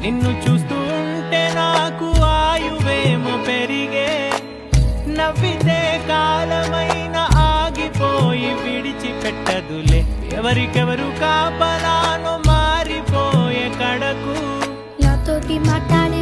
నిన్ను చూస్తూ ఉంటే నాకు ఆయువేమో పెరిగే, నవ్వితే కాలమైన ఆగిపోయి విడిచిపెట్టదులే, ఎవరికెవరు కాపలానో మారిపోయే కడకు నాతోటి మాట్లాడ